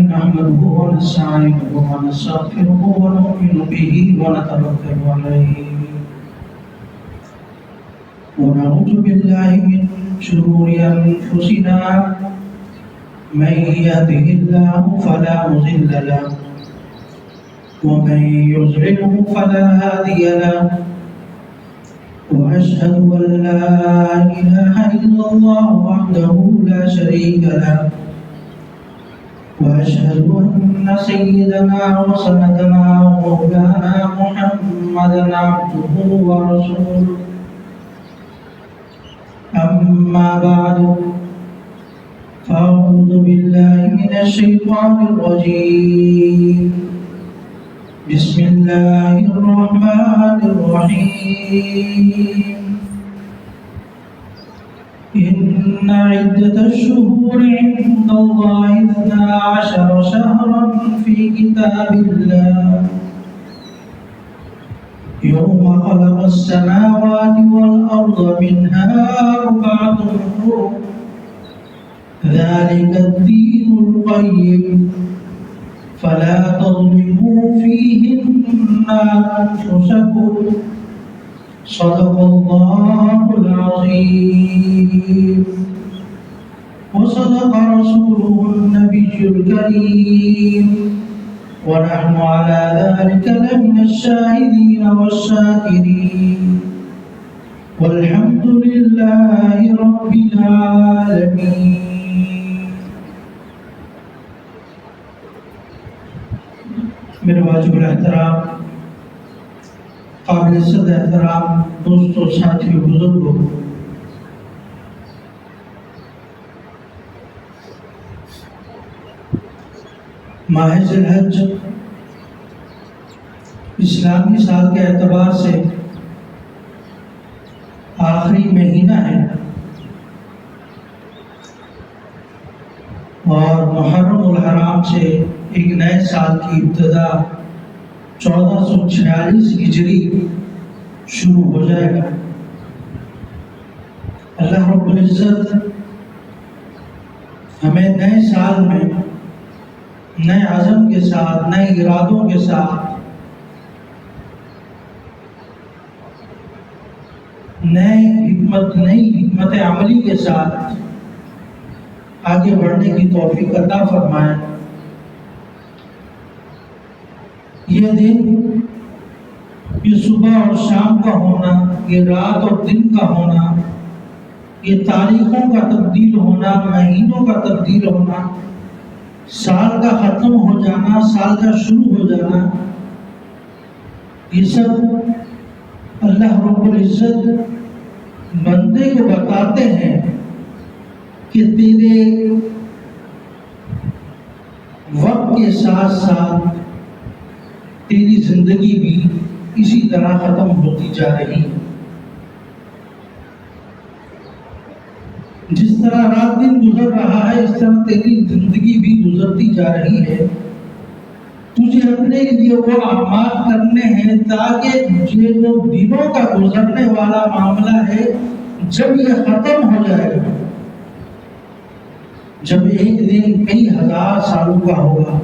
نحمده ونستعينه ونستغفره ونؤمن به ونتوكل عليه ونعوذ بالله من شرور أنفسنا من يهده الله فلا مضل له ومن يضلله فلا هادي له وأشهد أن لا إله إلا الله وحده لا شريك له وأشهد أن سيدنا وسندنا ومولانا محمدا عبده ورسوله أما بعد فأعوذ بالله من الشيطان الرجيم بسم الله الرحمن الرحيم إن عدة الشهور عند الله 12 شهرا في كتاب الله يوم خلق السماوات والأرض منها 4 حرم ذلك الدين القيم فلا تظلموا فيهن أنفسكم صدق الله العظيم وصدق رسوله النبي الكريم ونحن على ذلك لمن الشاهدين والشاكرين والحمد لله رب العالمين. میرے واجب الاحترام قابل عزت احترام دوستوں ساتھیوں بزرگوں، ماہ ذی الحج اسلامی سال کے اعتبار سے آخری مہینہ ہے اور محرم الحرام سے ایک نئے سال کی ابتدا 1446 ہجری شروع ہو جائے گا۔ اللہ رب العزت ہمیں نئے سال میں نئے عزم کے ساتھ، نئے ارادوں کے ساتھ، نئی حکمت عملی کے ساتھ آگے بڑھنے کی توفیق عطا فرمائے۔ یہ دن، یہ صبح اور شام کا ہونا، یہ رات اور دن کا ہونا، یہ تاریخوں کا تبدیل ہونا، مہینوں کا تبدیل ہونا، سال کا ختم ہو جانا، سال کا شروع ہو جانا، یہ سب اللہ رب العزت بندے کو بتاتے ہیں کہ تیرے وقت کے ساتھ ساتھ تیری زندگی بھی اسی طرح ختم ہوتی جا رہی ہے۔ جس طرح رات دن گزر رہا ہے، اس طرح تیری زندگی بھی گزرتی جا رہی ہے۔ تجھے اپنے لیے وہ اعمال کرنے ہیں تاکہ تجھے وہ دنوں کا گزرنے والا معاملہ ہے، جب یہ ختم ہو جائے گا، جب ایک دن کئی ہزار سالوں کا ہوگا،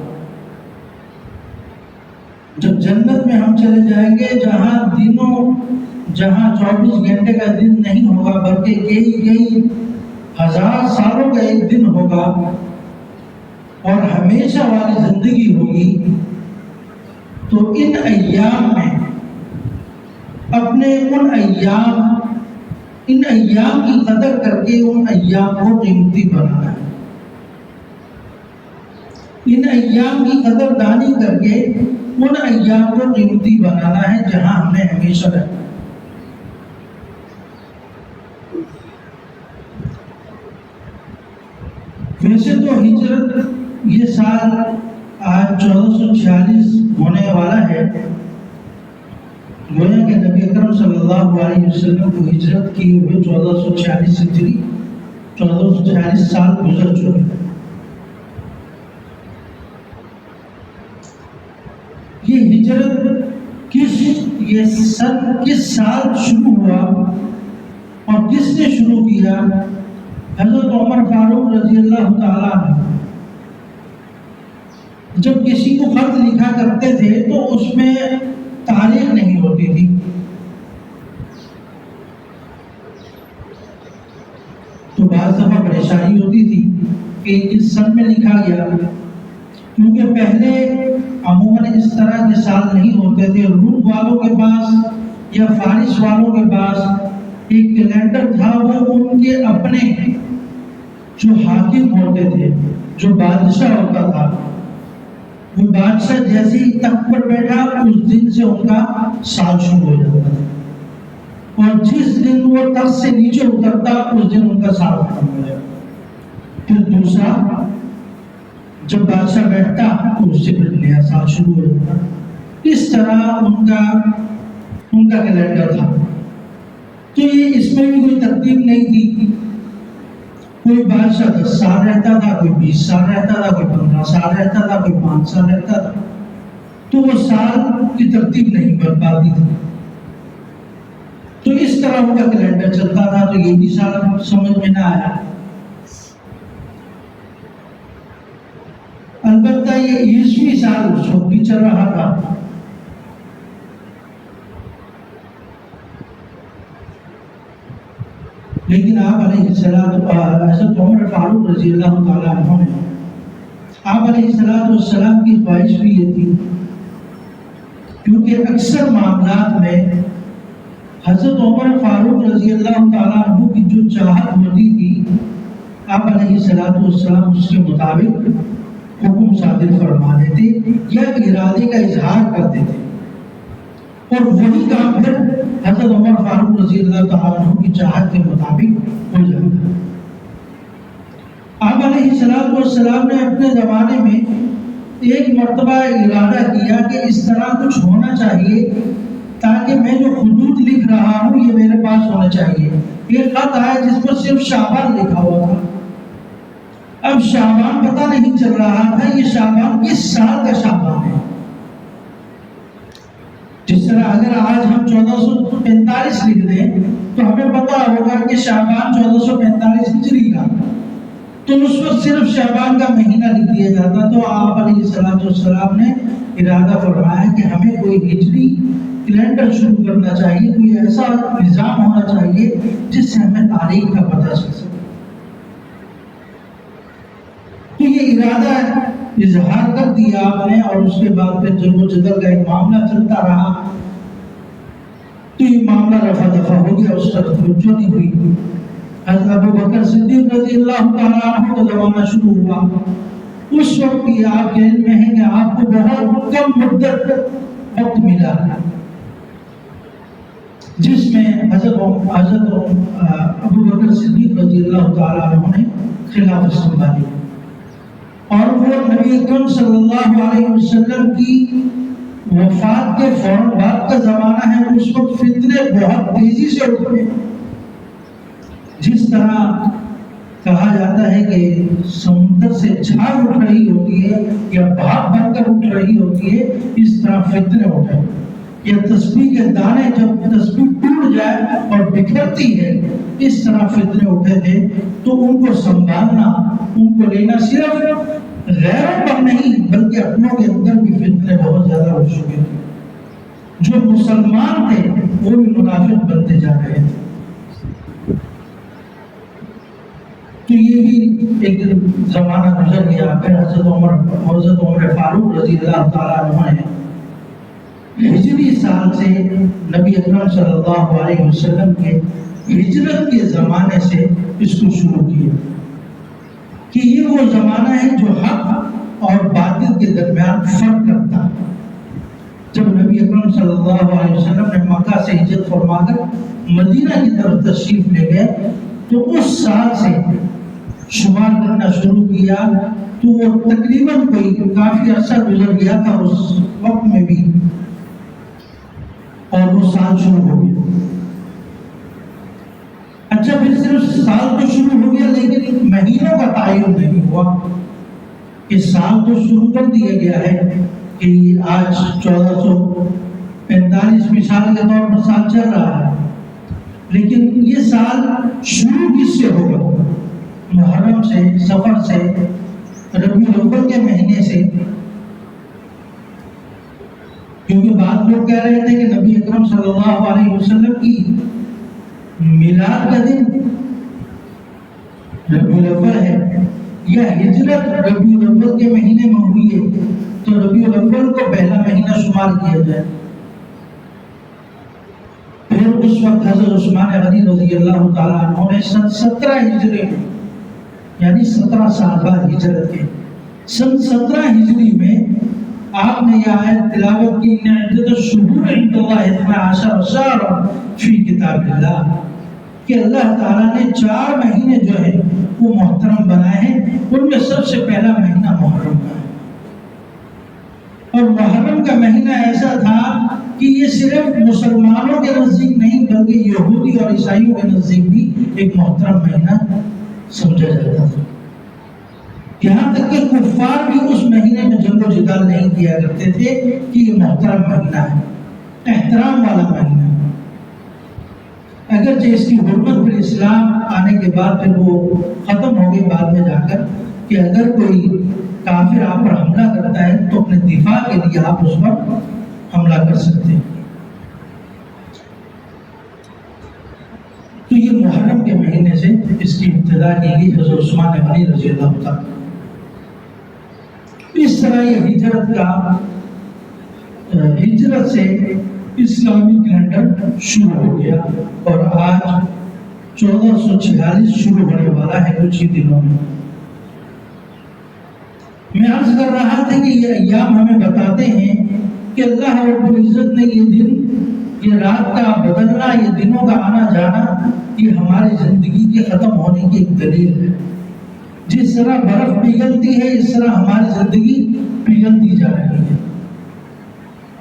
جب جنت میں ہم چلے جائیں گے، جہاں 24 گھنٹے کا دن نہیں ہوگا بلکہ کئی ہزار سالوں کا ایک دن ہوگا اور ہمیشہ والی زندگی ہوگی، تو ان ایام میں اپنے ان ایام کی قدر کر کے ان ایام کو قیمتی بنانا ہے، ان ایام کی قدر دانی کر کے ان ایام کو قیمتی بنانا ہے جہاں ہم نے ہمیشہ رہنا۔ ویسے تو ہجرت یہ سال آج 1446 ہونے والا ہے، گویا کہ نبی اکرم صلی اللہ علیہ وسلم کو ہجرت کی ہوئے 1446 ہجری 1446 سال گزر چکے۔ یہ ہجرت یہ سن کس سال شروع ہوا اور کس نے شروع کیا؟ حضرت عمر فاروق رضی اللہ تعالیٰ عنہ جب کسی کو خط لکھا کرتے تھے تو اس میں تاریخ نہیں ہوتی تھی، تو بعض دفعہ پریشانی ہوتی تھی کہ کس سن میں لکھا گیا، کیونکہ پہلے عموماً اس طرح کے سال نہیں ہوتے تھے۔ روم والوں کے پاس یا فارس والوں کے پاس ایک کیلنڈر تھا، وہ ان کے اپنے جو حاکم ہوتے تھے، جو بادشاہ ہوتا تھا، وہ بادشاہ جیسے ہی تخت پر بیٹھا اس دن سے ان کا سال شروع ہو جاتا تھا، اور جس دن وہ تخت سے نیچے اترتا اس دن ان کا سال ختم ہو جاتا۔ پھر دوسرا جب بادشاہ بیٹھتا تو اس سے پھر نیا سال شروع ہو جاتا۔ اس طرح ان کا کیلنڈر تھا۔ تو یہ اس میں بھی کوئی ترتیب نہیں تھی، کوئی بادشاہ 10 سال رہتا تھا، کوئی 20 سال رہتا تھا، کوئی 15 سال رہتا تھا، کوئی 5 سال رہتا تھا، تو وہ سال کی ترتیب نہیں بن پاتی تھی۔ تو اس طرح ان کا کیلنڈر چلتا تھا، تو یہ بھی سال سمجھ میں نہ آیا۔ البتہ یہ 20ویں سال اس وقت بھی چل رہا تھا۔ لیکن آپ علیہ السلام، حضرت عمر فاروق رضی اللہ تعالیٰ عنہ نے، آپ علیہ السلام کی خواہش بھی یہ تھی، کیونکہ اکثر معاملات میں حضرت عمر فاروق رضی اللہ تعالیٰ عنہ کی جو چاہت ہوتی تھی، آپ علیہ السلام اس کے مطابق حکم صادر فرما دیتے یا ارادے کا اظہار کرتے تھے، اور وہی کام پھر حضرت عمر فاروق رضی اللہ تعالیٰ عنہ کی چاہت کے مطابق ہو جاتا۔ آپ علیہ السلام نے اپنے زمانے میں ایک مرتبہ ارادہ کیا کہ اس طرح کچھ ہونا چاہیے تاکہ میں جو خطوط لکھ رہا ہوں یہ میرے پاس ہونا چاہیے۔ ایک خط آیا جس پر صرف شعبان لکھا ہوا تھا۔ اب شعبان پتہ نہیں چل رہا تھا یہ شعبان کس سال کا شعبان ہے۔ جس طرح اگر آج ہم 1445 لکھ دیں تو ہمیں پتہ ہوگا کہ شعبان 1445 ہجری کا، تو اس وقت صرف شعبان کا مہینہ لکھ دیا جاتا۔ تو آپ علیہ السلام نے ارادہ فرمایا کہ ہمیں کوئی ہجری کیلنڈر شروع کرنا چاہیے، کوئی ایسا نظام ہونا چاہیے جس سے ہمیں تاریخ کا پتہ چل سکے۔ تو یہ ارادہ اظہار کر دیا آپ نے، اور اس کے بعد پھر جد و جدل کا ایک معاملہ چلتا رہا، تو یہ معاملہ رفع دفع ہو گیا، اس طرف توجہ نہیں ہوئی۔ حضرت ابو بکر صدیق رضی اللہ تعالیٰ عنہ کا زمانہ شروع ہوا۔ اس وقت بھی آپ کے علم میں ہے کہ آپ کو بہت کم مدت وقت ملا، جس میں حضرت ابو بکر صدیق رضی اللہ تعالیٰ عنہ نے خلافت سنبھالی، اور وہ نبی اکرم صلی اللہ علیہ وسلم کی وفات کے فوراً بعد کا زمانہ ہے۔ اس وقت فتنے بہت تیزی سے اٹھے، جس طرح کہا جاتا ہے کہ سمندر سے جھاگ اٹھ رہی ہوتی ہے یا بھاپ بن کر اٹھ رہی ہوتی ہے، اس طرح فتنے اٹھے۔ یا تسبیح کے دانے جب تسبیح ٹوٹ جائے اور بکھرتی ہے، اس طرح فتنے اٹھے تھے۔ تو ان کو سنبھالنا، ان کو لینا صرف غیروں پر نہیں بلکہ اپنوں کے اندر بھی فتنے بہت زیادہ ہو چکے تھے۔ جو مسلمان تھے وہ بھی منافق بنتے جا رہے تھے۔ تو یہ بھی ایک زمانہ گزر گیا۔ پھر حضرت عمر فاروق رضی اللہ تعالیٰ عنہ نے ہجری سال سے نبی اکرم صلی اللہ علیہ وسلم کے ہجرت کے زمانے سے اس کو شروع کیا کہ یہ وہ زمانہ ہے جو حق اور باطل کے درمیان فرق کرتا ہے۔ جب نبی اکرم صلی اللہ علیہ وسلم نے مکہ سے ہجرت فرما کر مدینہ کی طرف تشریف لے گئے، تو اس سال سے شمار کرنا شروع کیا، تو وہ تقریباً کوئی کافی عرصہ گزر گیا تھا اس وقت میں بھی، اور وہ سال شروع ہو گیا۔ اچھا، پھر صرف سال تو شروع ہو گیا لیکن مہینوں کا تعین نہیں ہوا کہ سال تو شروع کر دیا گیا ہے کہ آج 1445 مثال کے طور پر سال چل رہا ہے، لیکن یہ سال شروع کس سے ہوگا؟ محرم سے، سفر سے، ربیع الاول کے مہینے سے، کیونکہ بعض لوگ کہہ رہے تھے کہ نبی اکرم صلی اللہ علیہ وسلم کی میلاد کا دن ربیع الاول ہے یا ہجرت ربیع الاول کے مہینے میں ہوئی ہے، تو ربیع الاول کو پہلا مہینہ شمار کیا جائے۔ پھر اس وقت حضرت عثمان غنی رضی اللہ تعالیٰ عنہ نے سن 17 ہجری میں، یعنی 17 سال بعد ہجرت کے، سن 17 ہجری میں آپ نے یہ آیت تلاوت کی، ان عدت الشہور عند اللہ 12 شہرا فی کتاب اللہ، کہ اللہ تعالیٰ نے 4 مہینے جو ہیں وہ محترم بنائے ہیں، ان میں سب سے پہلا مہینہ محرم کا ہے۔ اور محرم کا مہینہ ایسا تھا کہ یہ صرف مسلمانوں کے نزدیک نہیں بلکہ یہودی اور عیسائیوں کے نزدیک بھی ایک محترم مہینہ سمجھا جاتا تھا، یہاں تک کہ کفار بھی اس مہینے میں جنگ و جدال نہیں کیا کرتے تھے کہ یہ محترم مہینہ ہے، احترام والا مہینہ۔ اگرچہ اس کی حرمت پھر اسلام آنے کے بعد پھر وہ ختم ہو گئی بعد میں جا کر، کہ اگر کوئی کافر آپ پر حملہ کرتا ہے تو اپنے دفاع کے لیے آپ اس پر حملہ کر سکتے ہیں۔ تو یہ محرم کے مہینے سے اس کی ابتدا کی گئی حضرت عثمان غنی رضی اللہ تعالیٰ۔ اس طرح یہ ہجرت سے اسلامی کیلنڈر شروع ہو گیا، اور آج 1446 شروع ہونے والا ہے کچھ ہی دنوں میں۔ میں عرض کر رہا تھا کہ یہ ایام ہمیں بتاتے ہیں کہ اللہ رب العزت نے یہ دن، یہ رات کا بدلنا، یہ دنوں کا آنا جانا، یہ ہماری زندگی کے ختم ہونے کی ایک دلیل ہے۔ جس طرح برف پگھلتی ہے اس طرح ہماری زندگی پگھلتی جا رہی ہے،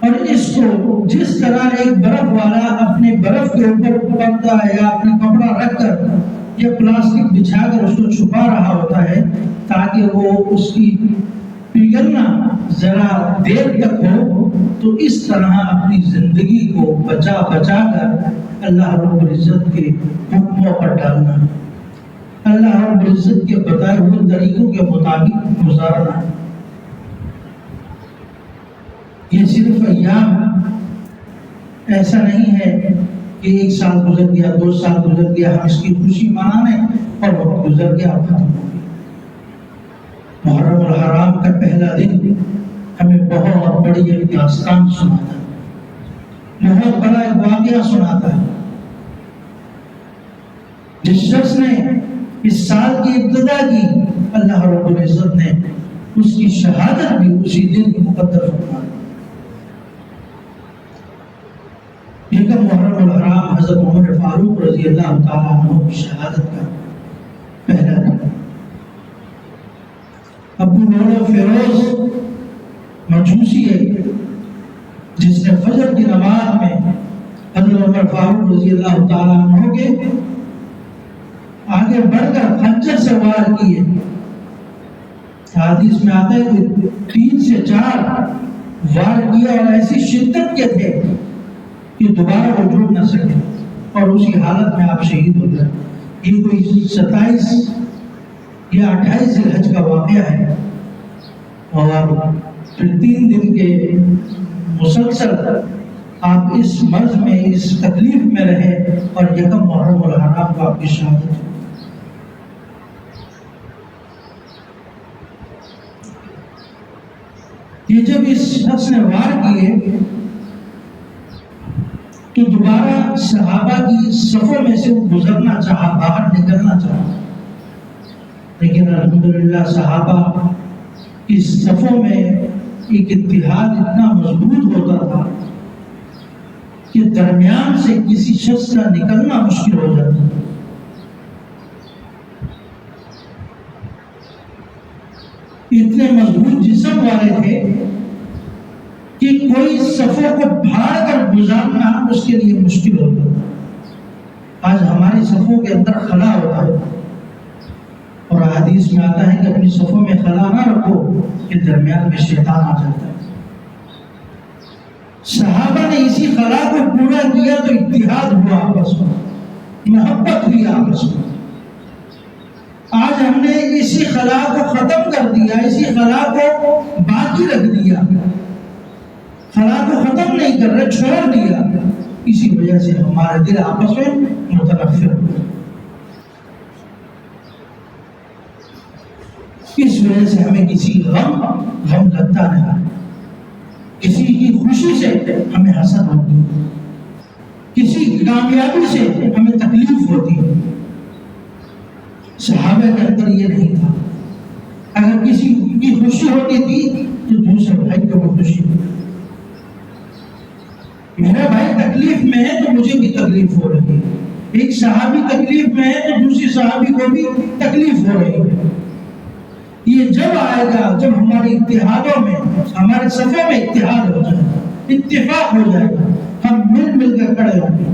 اور اس کو جس طرح ایک برف والا اپنے برف کے اوپر پردہ یا اپنا کپڑا رکھ کر یا پلاسٹک بچھا کر اس کو چھپا رہا ہوتا ہے تاکہ وہ اس کی پگھلنا ذرا دیر تک ہو، تو اس طرح اپنی زندگی کو بچا بچا کر اللہ رب العزت کے حکموں پر ڈالنا، اللہ رب العزت کے بتائے ہوئے طریقوں کے مطابق گزارنا۔ یہ صرف ایام ایسا نہیں ہے کہ 1 سال گزر گیا، 2 سال گزر گیا، ہم اس کی خوشی منانے اور وقت گزر گیا ختم ہو گیا۔ محرم الحرام کا پہلا دن ہمیں بہت بڑی ایک داستان سناتا ہے، بہت بڑا ایک واقعہ سناتا ہے۔ جس شخص نے اس سال کی ابتدا کی، اللہ رب العزت نے اس کی شہادت بھی اسی دن مقدر فرمائی۔ یہ محرم الحرام حضرت عمر فاروق رضی اللہ تعالیٰ عنہ کی شہادت کا پہلا دن۔ ابو نور فیروز مجوسی ہے جس نے فجر کی نماز میں حضرت عمر فاروق رضی اللہ تعالیٰ عنہ کے آگے بڑھ کر خنجر سے وار کیے۔ حدیث میں آتا ہے کہ 3 سے 4 وار کیا اور ایسی شدت کے تھے کہ دوبارہ وہ جھوٹ نہ سکے، اور اسی حالت میں آپ شہید ہو گئے۔ یہ کوئی 27 یا 28 ذی الحج کا واقعہ ہے، اور پھر 3 دن کے مسلسل آپ اس مرض میں، اس تکلیف میں رہے، اور یکم محرم الحرام کو آپ کی شہادت ہوئی۔ یہ جب اس شخص نے وار کیے تو دوبارہ صحابہ کی صفوں میں سے گزرنا چاہا، باہر نکلنا چاہا، لیکن الحمدللہ صحابہ کی صفوں میں ایک اتحاد اتنا مضبوط ہوتا تھا کہ درمیان سے کسی شخص کا نکلنا مشکل ہو جاتا تھا۔ اتنے مضبوط جسم والے تھے کہ کوئی صفوں کو پھاڑ کر گزارنا اس کے لیے مشکل ہوتا تھا۔ آج ہماری صفوں کے اندر خلا ہوتا ہے، اور حدیث میں آتا ہے کہ اپنی صفوں میں خلا نہ رکھو کہ درمیان میں شیطان آ جاتا ہے۔ صحابہ نے اسی خلا کو پورا کیا تو اتحاد ہوا آپس میں، محبت ہوئی آپس میں۔ آج ہم نے اسی خلا کو ختم کر دیا، اسی خلا کو باقی رکھ دیا، خلا کو ختم من نہیں کر رہے، چھوڑ دیا، اسی وجہ سے ہمارے دل آپس میں متنفر ہو گئے، اس وجہ سے ہمیں کسی غم لگتا نہیں، کسی کی خوشی سے ہمیں حسد ہوتی، کسی کامیابی سے ہمیں تکلیف ہوتی ہے۔ صحابہ کے اندر یہ نہیں تھا، اگر کسی کی خوشی ہوتی تھی تو دوسرے بھائی کو بھی خوشی ہوتی، میرا بھائی تکلیف میں ہے تو مجھے بھی تکلیف ہو رہی ہے، ایک صحابی تکلیف میں ہے تو دوسری صحابی کو بھی تکلیف ہو رہی ہے۔ یہ جب آئے گا جب ہمارے اتحادوں میں، ہمارے صفوں میں اتحاد ہو جائے گا، اتفاق ہو جائے گا، ہم مل کر کھڑے ہوں گے۔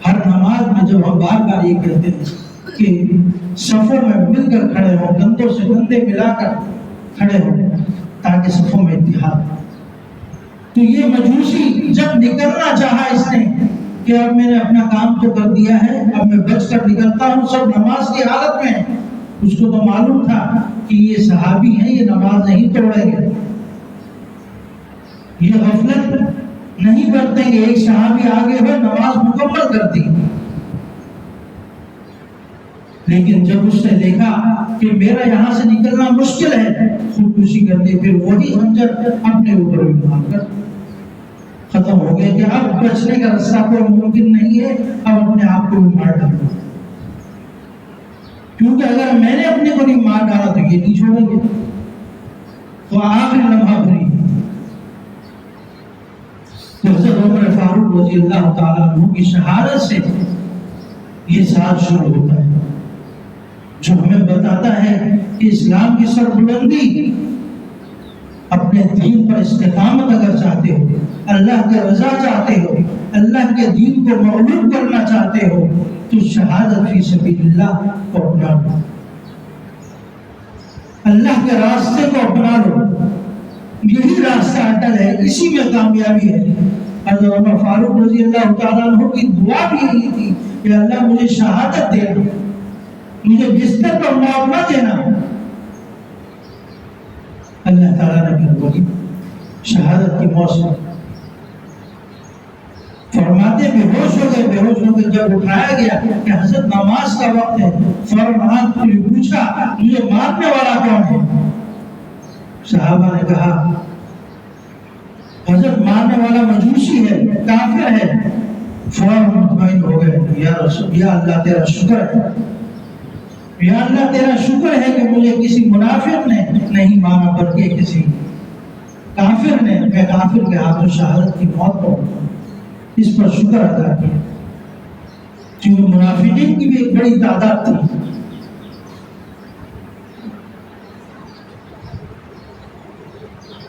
ہر نماز میں جب ہم بار بار یہ کہتے ہیں کہ صفوں میں مل کر کھڑے ہوں، کندھوں سے کندھے ملا کر کھڑے ہوں تاکہ صفوں میں اتحاد ہو، تو یہ مجوسی جب نکلنا چاہا اس نے کہ اب میں نے اپنا کام تو کر دیا ہے، اب میں بچ کر نکلتا ہوں، سب نماز کی حالت میں، اس کو تو معلوم تھا کہ یہ صحابی ہیں، یہ نماز نہیں توڑیں گے، یہ غفلت نہیں برتیں گے، ایک صحابی آگے ہوئے نماز مکمل کر دی، لیکن جب اس نے دیکھا کہ میرا یہاں سے نکلنا مشکل ہے، خودکشی کر لی، پھر وہی خنجر اپنے اوپر بھی مار کر ختم ہو گیا کہ اب بچنے کا راستہ کوئی ممکن نہیں ہے، اب اپنے آپ کو بھی مار ڈالو، کیونکہ اگر میں نے اپنے کو نہیں مار ڈالا تو یہ نہیں چھوڑیں گے، تو آخری لمحہ بھری حضرت عمر فاروق رضی اللہ تعالیٰ عنہ کی شہادت سے یہ ساتھ شروع ہوتا ہے، جو ہمیں بتاتا ہے کہ اسلام کی سربلندی، اپنے دین پر استقامت اگر چاہتے ہو، اللہ کی رضا چاہتے ہو، اللہ کے دین کو مغلوب کرنا چاہتے ہو، تو شہادت فی سبیل اللہ کو اپنا لو، اللہ کے راستے کو اپنا لو، یہی راستہ اٹل ہے، اسی میں کامیابی ہے۔ حضرت عمر فاروق رضی اللہ تعالیٰ عنہ کی دعا بھی یہی تھی کہ اللہ مجھے شہادت دینا، مجھے بستر پر موت نہ دینا۔ اللہ تعالیٰ نے پھر وہی شہادت کی موت فرماتے بے ہوش ہو گئے، جب اٹھایا گیا کہ حضرت نماز کا وقت ہے، فوراً آنکھ کھلی، پوچھا مجھے مارنے والا کون ہے؟ صحابہ نے کہا حضرت مارنے والا مجوسی ہے، کافر ہے۔ فوراً مطمئن ہو گئے، یا اللہ تیرا شکر ہے، یا اللہ تیرا شکر ہے کہ مجھے کسی منافق نے نہیں مارا بلکہ کسی کافر نے، میں کافر کے ہاتھوں شہادت کی موت کو اس پر شکر ادا کیا، کیونکہ منافقین کی بھی ایک بڑی تعداد تھی۔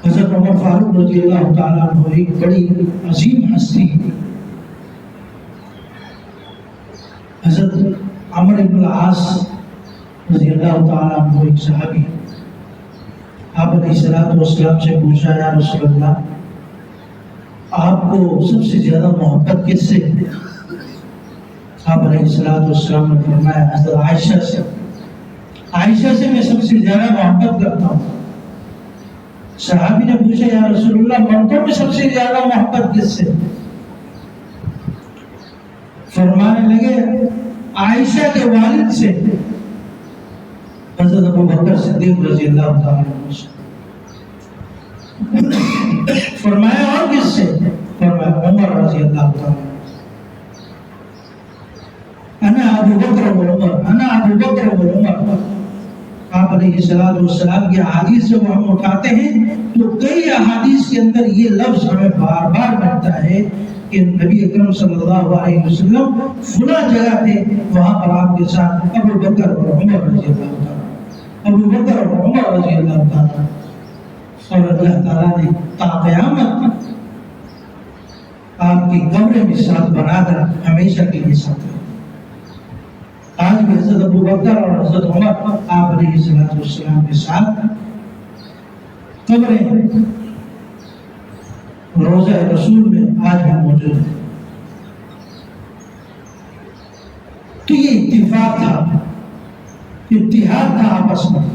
حضرت عمر فاروق رضی اللہ تعالیٰ عنہ ایک بڑی عظیم ہستی، حضرت عمر بن العاص رضی اللہ تعالیٰ عنہ ایک صحابی، آپ علیہ السلام سے پوچھا یا رسول اللہ آپ کو سب سے زیادہ محبت کس سے؟ آپ علیہ السلام نے فرمایا حضرت عائشہ سے میں سب سے زیادہ محبت کرتا ہوں۔ صحابی نے پوچھا یا رسول اللہ مردوں میں سب سے زیادہ محبت کس سے؟ فرمانے لگے عائشہ کے والد سے، حضرت ابو بکر صدیق رضی اللہ تعالیٰ عنہ سے۔ فرمایا اور کس سے؟ فرمایا عمر رضی اللہ تعالیٰ عنہ۔ انا ابو بکر و عمر، انا ابو بکر و عمر۔ آپ علیہ السلام کی احادیث سے وہ ہم اٹھاتے ہیں تو کئی احادیث کے اندر یہ لفظ ہمیں بار بار ملتا ہے کہ نبی اکرم صلی اللہ علیہ وسلم فلاں جگہ تھے، وہاں پر آپ کے ساتھ ابو بکر اور عمر رضی اللہ تعالیٰ، ابو بکر اور عمر رضی اللہ تعالیٰ، اور اللہ تعالیٰ نے تا قیامت آپ کی قبر میں ساتھ بنا کر ہمیشہ کے لیے ساتھ رکھا۔ آج بھی حضرت ابو بکر اور حضرت عمر آپ علیہ السلام کے ساتھ قبریں روضہ رسول میں آج بھی موجود ہے۔ تو یہ اتفاق تھا، اتحاد تھا آپس میں،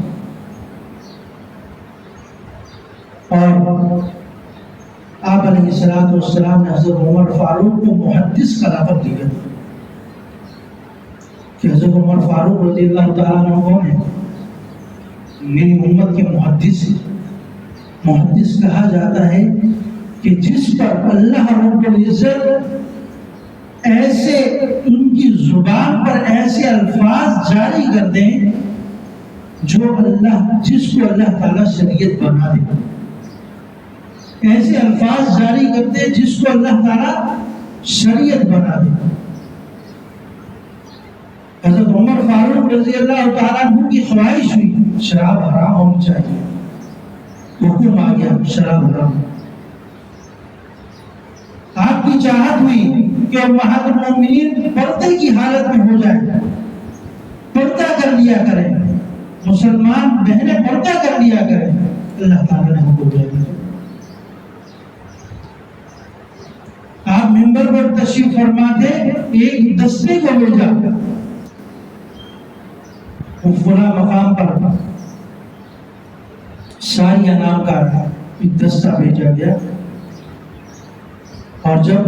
اور آپ علیہ السلام نے حضرت عمر فاروق کو محدث کا لقب دیا کہ حضرت عمر فاروق رضی اللہ تعالیٰ عنہ کون ہے؟ میری امت کے محدث ہیں۔ محدث کہا جاتا ہے کہ جس پر اللہ رب العزت ایسے ان کی زبان پر ایسے الفاظ جاری کر دیں جو جس کو اللہ تعالیٰ شریعت بنا دے، ایسے الفاظ جاری کر دے جس کو اللہ تعالیٰ شریعت بنا دے۔ حضرت عمر فاروق رضی اللہ تعالیٰ عنہ کی خواہش ہوئی شراب حرام ہونی چاہیے، حکم آ گیا شراب حرام۔ آپ کی چاہت ہوئی کہ امہات المومنین پردے کی حالت میں ہو جائے، پردہ کر لیا کریں، مسلمان بہنیں پردہ کر لیا کریں۔ اللہ تعالیٰ نے حکم دیا۔ آپ منبر پر تشریف فرما تھے، ایک دستے کو بھیجا، وہ فلاں مقام پر ساریہ نام کا ایک دستہ بھیجا گیا، اور جب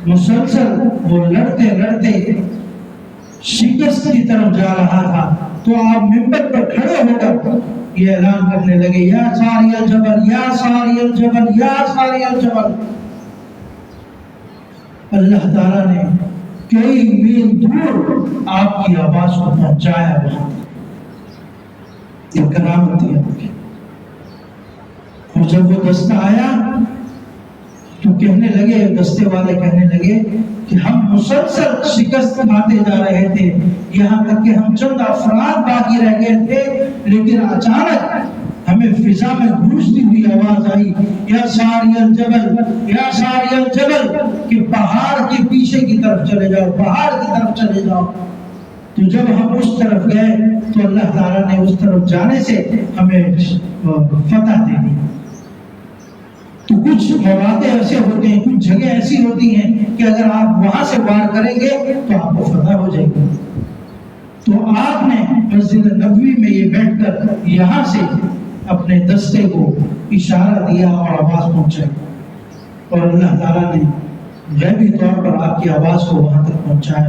مسلسل وہ لڑتے لڑتے شکست کی طرف جا رہا تھا تو آپ منبر پر کھڑے ہو کر یہ اعلان کرنے لگے، یا ساری الجبل، یا ساری الجبل، یا ساری الجبل۔ اللہ تعالیٰ نے کئی میل دور آپ کی آواز کو پہنچایا وہاں، یہ کرامت تھی آپ کی۔ اور جب وہ دستہ آیا تو کہنے لگے، دستے والے کہنے لگے کہ ہم مسلسل شکست کھاتے جا رہے تھے، یہاں تک کہ ہم چند افراد باقی رہ گئے تھے، لیکن اچانک ہمیں فضا میں گونجتی ہوئی آواز آئی، یا ساری الجبل، یا ساری الجبل، کہ پہاڑ کے پیچھے کی طرف چلے جاؤ، پہاڑ کی طرف چلے جاؤ۔ تو جب ہم اس طرف گئے تو اللہ تعالیٰ نے اس طرف جانے سے ہمیں فتح دے دی۔ تو کچھ مواقع ایسے ہوتے ہیں، کچھ جگہ ایسی ہوتی ہیں کہ اگر آپ وہاں سے وار کریں گے تو آپ کو فتح ہو جائے گی۔ تو آپ نے مسجد نبوی میں یہ بیٹھ کر یہاں سے اپنے دستے کو اشارہ دیا اور آواز پہنچائی، اور اللہ تعالیٰ نے غیبی طور پر آپ کی آواز کو وہاں تک پہنچایا۔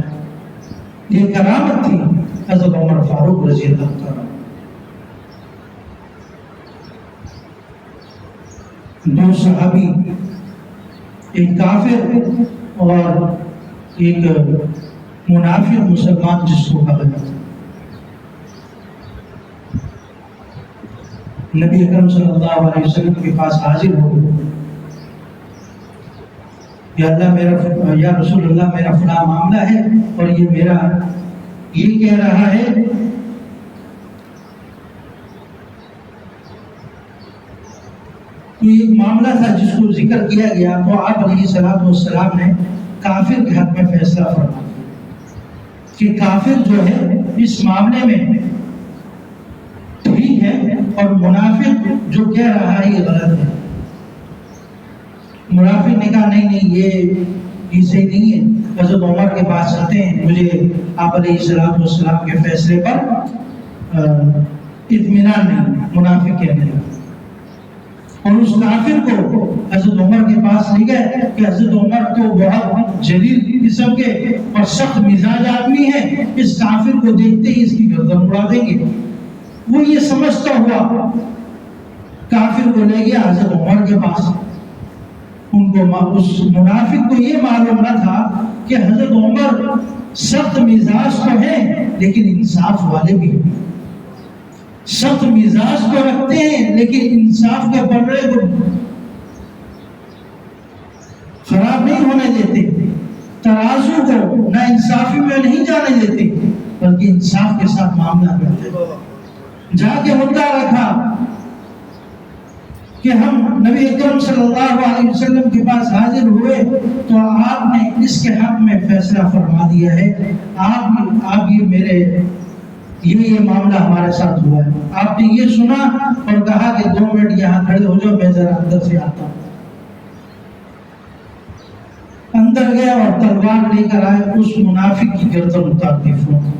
یہ کرامت تھی حضرت عمر فاروق رضی اللہ تعالیٰ۔ دو صحابی، ایک کافر اور ایک منافق مسلمان جس کو کہا جاتا ہے، نبی اکرم صلی اللہ علیہ وسلم کے پاس حاضر ہو گئے، یا رسول اللہ میرا فلاں معاملہ ہے اور یہ کہہ رہا ہے تو ایک معاملہ تھا جس کو ذکر کیا گیا، تو آپ علیہ السلام نے کافر کے حق میں فیصلہ فرما دیا کہ کافر جو ہے اس معاملے میں ٹھیک ہے، اور منافق جو کہہ رہا ہے یہ غلط ہے۔ منافق نے کہا نہیں یہ صحیح نہیں ہے، حضرت عمر کے پاس چلتے ہیں، مجھے آپ علیہ السلام کے فیصلے پر اطمینان نہیں۔ منافق کہنے لگا، اور اس کافر کو حضرت عمر کے پاس لے گئے کہ حضرت عمر تو بہت جلیل قسم کے اور سخت مزاج آدمی ہے، اس کافر کو دیکھتے ہی اس کی گردن اڑا دیں گے۔ وہ یہ سمجھتا ہوا کافر کو لے گیا حضرت عمر کے پاس۔ اس منافق کو یہ معلوم نہ تھا کہ حضرت عمر سخت مزاج تو ہیں لیکن انصاف والے بھی ہیں، سخت مزاج تو رکھتے ہیں لیکن انصاف کے پلڑے کو خراب نہیں ہونے دیتے، ترازو کو نہ انصافی میں نہیں جانے دیتے، بلکہ انصاف کے ساتھ معاملہ کرتے۔ جا کے مدعا رکھا کہ ہم نبی اکرم صلی اللہ علیہ وسلم کے پاس حاضر ہوئے تو آپ نے اس کے حق میں فیصلہ فرما دیا ہے، آپ یہ معاملہ ہمارے ساتھ ہوا ہے۔ آپ نے یہ سنا اور کہا کہ 2 منٹ یہاں کھڑے ہو جاؤ، میں ذرا اندر سے آتا ہوں۔ اندر گیا اور تلوار لے کر آئے، اس منافق کی گردن اتار دی فوراً۔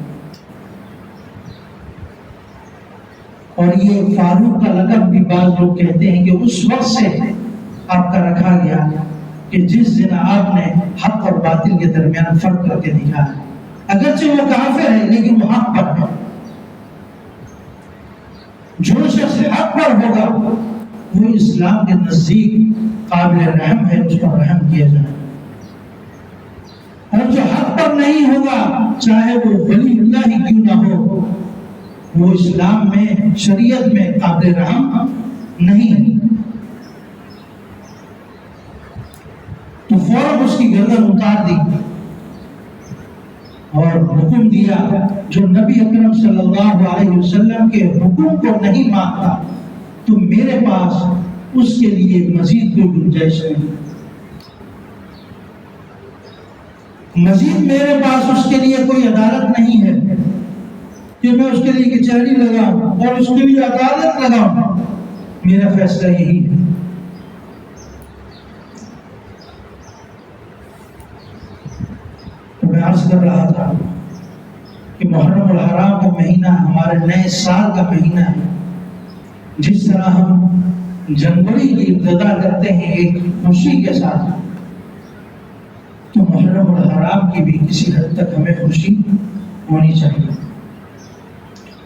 اور یہ فاروق کا لقب بھی بعض لوگ کہتے ہیں کہ اس وقت سے آپ کا رکھا گیا کہ جس دن آپ نے حق اور باطل کے درمیان فرق کر کے دکھایا، اگرچہ وہ کافر ہے لیکن وہ حق پر ہے۔ جو شخص حق پر ہوگا وہ اسلام کے نزدیک قابل رحم ہے، اس پر رحم کیا جائے، اور جو حق پر نہیں ہوگا چاہے وہ ولی اللہ ہی کیوں نہ ہو، وہ اسلام میں شریعت میں قابل رحم نہیں ہے۔ تو فوراً اس کی گردن اتار دی اور حکم دیا جو نبی اکرم صلی اللہ علیہ وسلم کے حکم کو نہیں مانتا تو میرے پاس اس کے لیے مزید کوئی گنجائش نہیں، مزید میرے پاس اس کے لیے کوئی عدالت نہیں ہے کہ میں اس کے لیے کچہری لگاؤں اور اس کے لیے عدالت لگاؤں، میرا فیصلہ یہی ہے۔ میں عرض کر رہا تھا کہ محرم الحرام کا مہینہ ہمارے نئے سال کا مہینہ ہے۔ جس طرح ہم جنوری کی ابتدا کرتے ہیں ایک خوشی کے ساتھ، تو محرم الحرام کی بھی کسی حد تک ہمیں خوشی ہونی چاہیے۔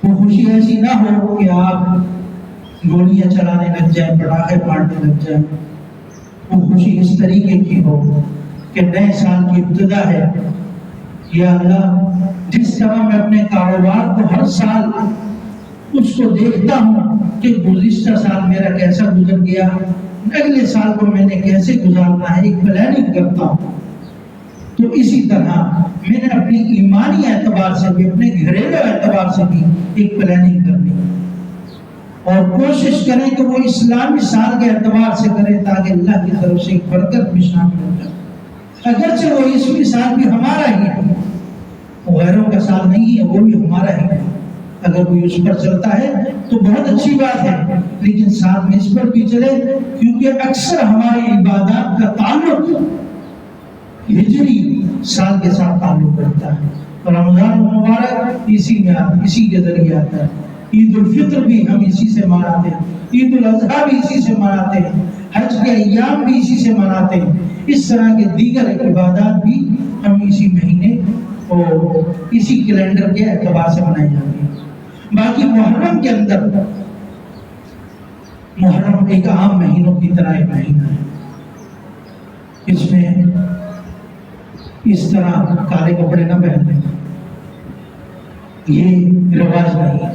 وہ خوشی ایسی نہ ہو کہ آپ گولیاں چلانے لگ جائیں، پٹاخے پھاڑنے لگ جائیں۔ وہ خوشی اس طریقے کی ہو کہ نئے سال کی ابتدا ہے، یا اللہ جس طرح میں اپنے کاروبار کو ہر سال اس کو دیکھتا ہوں کہ گزشتہ سال میرا کیسا گزر گیا، اگلے سال کو میں نے کیسے گزارنا ہے، ایک پلاننگ کرتا ہوں، تو اسی طرح میں نے اپنی ایمانی اعتبار سے بھی، اپنے گھریلو اعتبار سے بھی ایک پلاننگ کرنی اور کوشش کریں کہ وہ اسلامی سال کے اعتبار سے کریں تاکہ اللہ کی طرف سے ایک برکت بھی شامل ہو جائے۔ اگرچہ وہ عیسوی سال بھی ہمارا ہی ہے، غیروں کا سال نہیں ہے، وہ بھی ہمارا ہی ہے، اگر کوئی اس پر چلتا ہے تو بہت اچھی بات ہے، لیکن ساتھ میں اس پر بھی چلے، کیونکہ اکثر ہماری عبادات کا تعلق ہجری سال کے ساتھ تعلق رکھتا ہے۔ رمضان مبارک اسی کے ذریعے آتا ہے، عید الفطر بھی ہم اسی سے مناتے ہیں، عید الاضحیٰ بھی اسی سے مناتے ہیں، حج کے ایام بھی اسی سے مناتے ہیں، اس طرح کے دیگر عبادات بھی ہم اسی مہینے اور اسی کیلنڈر کے اعتبار سے منائی جاتی ہیں۔ باقی محرم کے اندر، محرم ایک عام مہینوں کی طرح ایک مہینہ ہے، اس میں اس طرح کالے کپڑے نہ پہننے، یہ رواج نہیں۔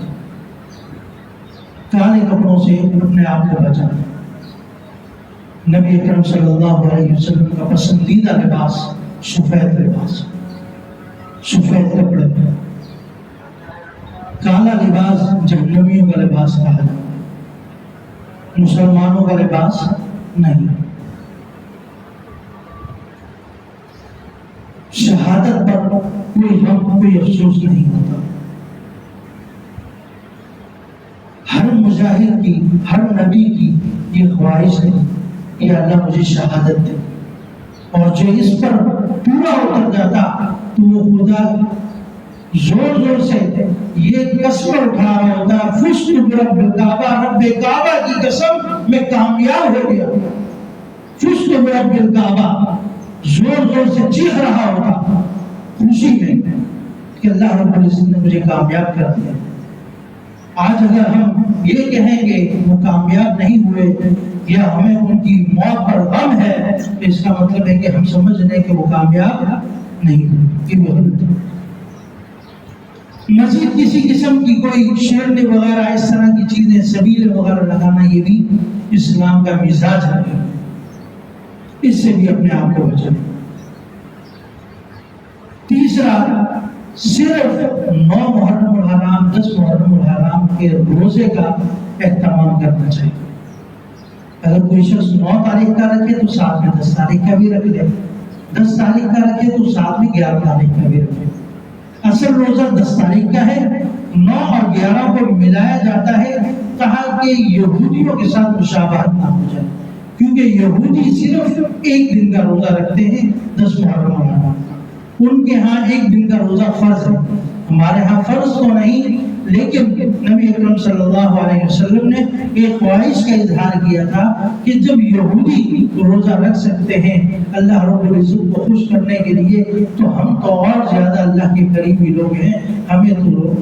کالے کپڑوں سے اپنے آپ کو بچانا۔ نبی اکرم صلی اللہ علیہ وسلم کا پسندیدہ لباس سفید لباس، سفید کپڑے، کالا لباس جہنمیوں کا لباس کہا جاتا ہے، مسلمانوں کا لباس نہیں۔ شہادت پر کوئی غم، کوئی افسوس نہیں ہوتا۔ ہر مجاہد کی، ہر نبی کی یہ خواہش ہے کہ اللہ مجھے شہادت دے، اور جو اس پر پورا اتر جاتا تو وہ خدا زور زور سے یہ قسم اٹھا رہا ہوتا، فزت برب الکعبہ، رب کعبہ کی قسم میں کامیاب ہو گیا، فزت برب الکعبہ، زور زور سے چیخ رہا ہوتا خوشی میں کہ اللہ رب العزت نے مجھے کامیاب کر دیا۔ آج اگر ہم یہ کہیں گے وہ کامیاب نہیں ہوئے یا ہمیں ان کی موت پر غم ہے، تو اس کا مطلب ہے کہ ہم سمجھ لیں کہ وہ کامیاب نہیں ہوئے، کہ وہ غلط ہے۔ مزید کسی قسم کی کوئی شیرنی وغیرہ اس طرح کی چیزیں، سبیلے وغیرہ لگانا، یہ بھی اسلام کا مزاج ہے، اس سے بھی اپنے آپ کو بچائیں۔ تیسرا، صرف 9 محرم الحرام، 10 محرم الحرام کے روزے کا اہتمام کرنا چاہیے۔ اگر کوئی شخص 9 تاریخ کا رکھے تو ساتھ میں 10 تاریخ کا بھی رکھ لے، 10 تاریخ کا رکھے تو ساتھ میں 11 تاریخ کا بھی رکھے۔ اصل روزہ 10 تاریخ کا ہے، 9 اور 11 کو ملایا جاتا ہے تاکہ یہودیوں کے ساتھ مشابہت نہ ہو جائے، کیونکہ یہودی صرف ایک دن کا روزہ رکھتے ہیں 10 محرم الحرام کا، ان کے ہاں ایک دن کا روزہ فرض ہے، ہمارے ہاں فرض تو نہیں لیکن نبی اکرم صلی اللہ علیہ وسلم نے ایک خواہش کا اظہار کیا تھا کہ جب یہودی روزہ رکھ سکتے ہیں اللہ رب العزت کو خوش کرنے کے لیے، تو ہم تو اور زیادہ اللہ کے قریبی لوگ ہیں، ہمیں تو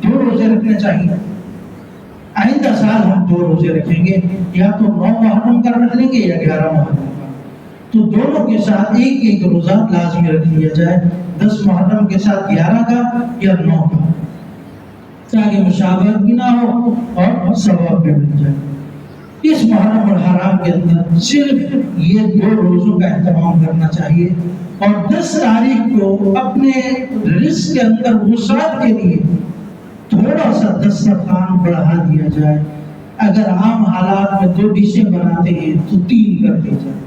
2 روزے رکھنے چاہیے۔ آئندہ سال ہم 2 روزے رکھیں گے، یا تو 9 محرم کا رکھ لیں گے یا 11 محرم کا، تو دونوں کے ساتھ ایک روزہ لازمی رکھ لیا جائے، 10 محرم کے ساتھ 11 کا یا 9 کا، تاکہ مشابہت بھی نہ ہو اور ثواب بھی مل جائے۔ اس محرم اور حرام کے اندر صرف یہ 2 روزوں کا اہتمام کرنا چاہیے، اور 10 تاریخ کو اپنے رزق کے اندر وسعت کے لیے تھوڑا سا دسترخوان بڑھا دیا جائے۔ اگر عام حالات میں 2 ڈشیں بناتے ہیں تو 3 کر دی جائے۔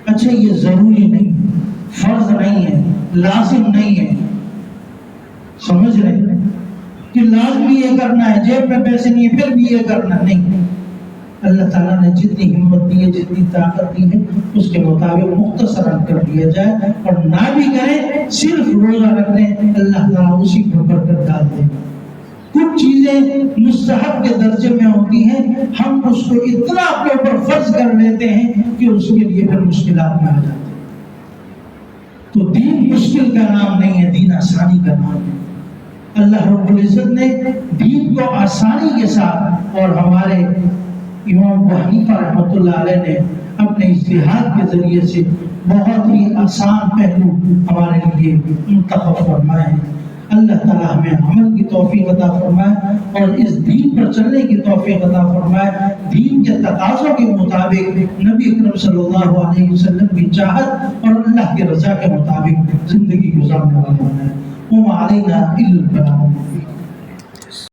اچھا، یہ ضروری نہیں، فرض نہیں ہے، لازم نہیں ہے، سمجھ رہے ہیں کہ لازمی یہ کرنا ہے، جیب میں پیسے نہیں ہے پھر بھی یہ کرنا نہیں۔ اللہ تعالیٰ نے جتنی ہمت دی ہے، جتنی طاقت دی ہے، اس کے مطابق مختصراً کر دیا جائے، اور نہ بھی کریں، صرف روزہ رکھ لیں، اللہ تعالیٰ اسی پر برکت ڈال دے گا۔ کچھ چیزیں مستحب کے درجے میں ہوتی ہیں، ہم اس کو اتنا اپنے اوپر فرض کر لیتے ہیں کہ اس کے لیے پھر مشکلات میں آ جاتے ہیں۔ تو دین مشکل کا نام نہیں ہے، دین آسانی کا نام ہے۔ اللہ رب العزت نے دین کو آسانی کے ساتھ، اور ہمارے امام ابو حنیفہ رحمۃ اللہ علیہ نے اپنے اجتہاد کے ذریعے سے بہت ہی آسان پہلو ہمارے لیے منتخب فرمائے ہیں۔ اللہ تعالیٰ ہمیں عمل کی توفیق عطا فرمائے، اور اس دین پر چلنے کی توفیق عطا فرمائے، دین کے تقاضوں کے مطابق، نبی اکرم صلی اللہ علیہ وسلم کی چاہت اور اللہ کی رضا کے مطابق زندگی گزارنے والا بنائے۔ وما علینا الا البلاغ۔